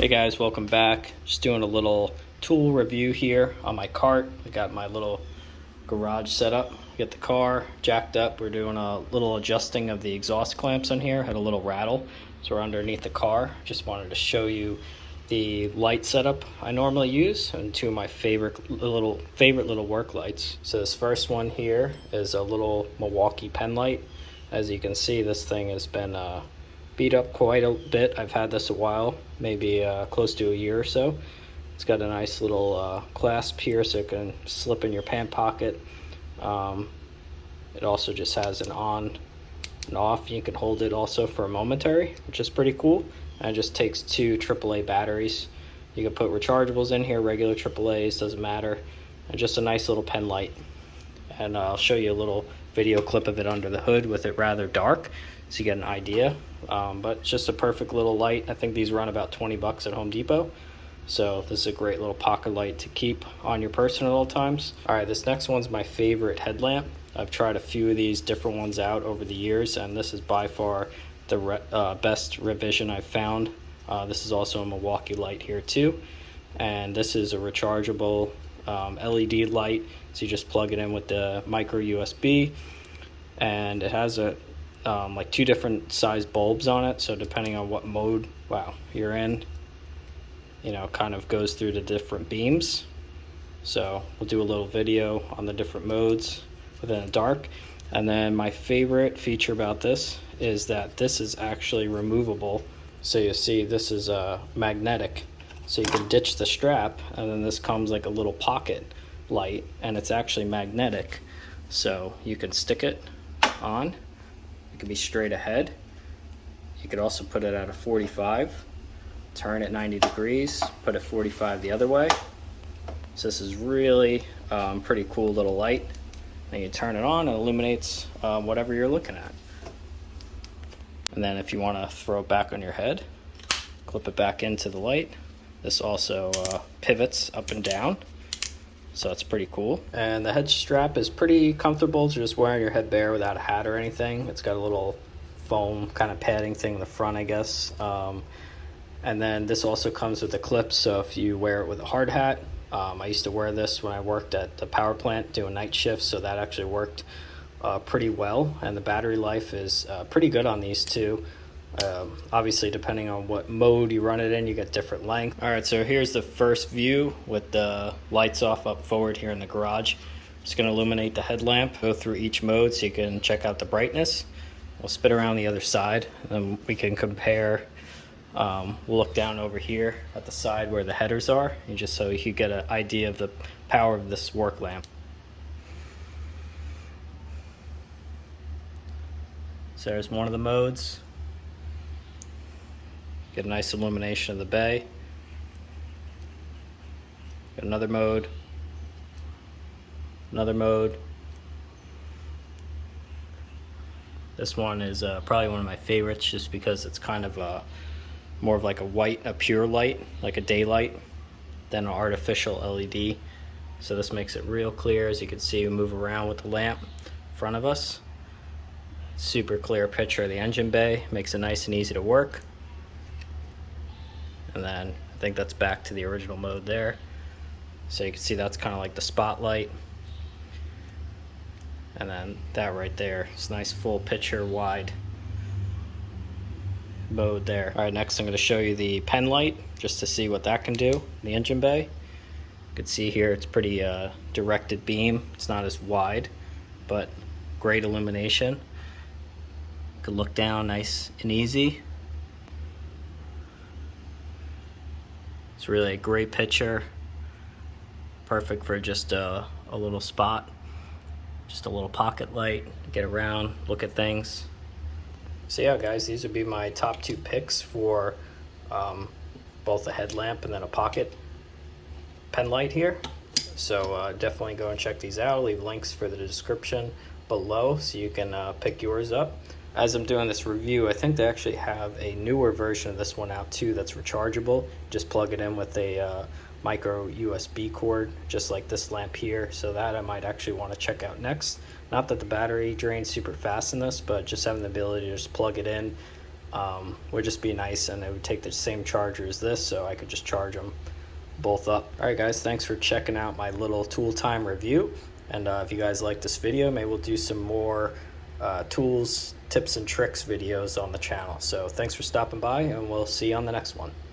Hey guys, welcome back. Just doing a little tool review here on my cart. I got my little garage set up. Get the car jacked up. We're doing a little adjusting of the exhaust clamps on here. Had a little rattle, so we're underneath the car. Just wanted to show you the light setup I normally use and two of my favorite little work lights. So this first one here is a little Milwaukee pen light. As you can see, this thing has been beat up quite a bit. I've had this a while, maybe close to a year or so. It's got a nice little clasp here so it can slip in your pant pocket. It also just has an on and off. You can hold it also for a momentary, which is pretty cool. And it just takes two AAA batteries. You can put rechargeables in here, regular AAAs, doesn't matter. And just a nice little pen light. And I'll show you a little video clip of it under the hood with it rather dark, so you get an idea. But it's just a perfect little light. I think these run about 20 bucks at Home Depot. So this is a great little pocket light to keep on your person at all times. All right, this next one's my favorite headlamp. I've tried a few of these different ones out over the years, and this is by far the best revision I've found. This is also a Milwaukee light here too. And this is a rechargeable LED light. So you just plug it in with the micro USB, and it has a like two different size bulbs on it, so depending on what mode you're in, you know, kind of goes through the different beams. So we'll do a little video on the different modes within the dark. And then my favorite feature about this is that this is actually removable. So you see this is magnetic, so you can ditch the strap, and then this comes like a little pocket light, and it's actually magnetic, so you can stick it on. It can be straight ahead. You could also put it at a 45, turn it 90 degrees, put it 45 the other way. So this is really pretty cool little light. And you turn it on, and it illuminates whatever you're looking at. And then if you want to throw it back on your head, clip it back into the light. This also pivots up and down, so it's pretty cool. And the head strap is pretty comfortable, just wearing your head bare without a hat or anything. It's got a little foam kind of padding thing in the front, I guess. And then this also comes with a clip, so if you wear it with a hard hat, I used to wear this when I worked at the power plant doing night shifts, so that actually worked pretty well. And the battery life is pretty good on these two. Obviously, depending on what mode you run it in, you get different length. All right, so here's the first view with the lights off up forward here in the garage. Just going to illuminate the headlamp, go through each mode so you can check out the brightness. We'll spin around the other side, and then we can compare. We'll look down over here at the side where the headers are, and just so you get an idea of the power of this work lamp. So there's one of the modes. Get a nice illumination of the bay. Got another mode. Another mode. This one is probably one of my favorites, just because it's kind of more of like a pure light, like a daylight, than an artificial LED. So this makes it real clear. As you can see, we move around with the lamp in front of us. Super clear picture of the engine bay, makes it nice and easy to work. And then I think that's back to the original mode there. So you can see that's kind of like the spotlight. And then that right there, it's nice full picture wide mode there. All right, next I'm going to show you the pen light just to see what that can do, the engine bay. You can see here it's pretty directed beam. It's not as wide, but great illumination. You can look down nice and easy. It's really a great picture, perfect for just a little spot, just a little pocket light, get around, look at things. So yeah, guys, these would be my top two picks for both a headlamp and then a pocket pen light here. So definitely go and check these out. I'll leave links for the description below so you can pick yours up. As I'm doing this review, I think they actually have a newer version of this one out too that's rechargeable. Just plug it in with a micro USB cord, just like this lamp here. So that I might actually want to check out next. Not that the battery drains super fast in this, but just having the ability to just plug it in, would just be nice, and it would take the same charger as this, so I could just charge them both up. All right guys, thanks for checking out my little tool time review, and if you guys like this video, maybe we'll do some more tools, tips and tricks videos on the channel. So thanks for stopping by, and we'll see you on the next one.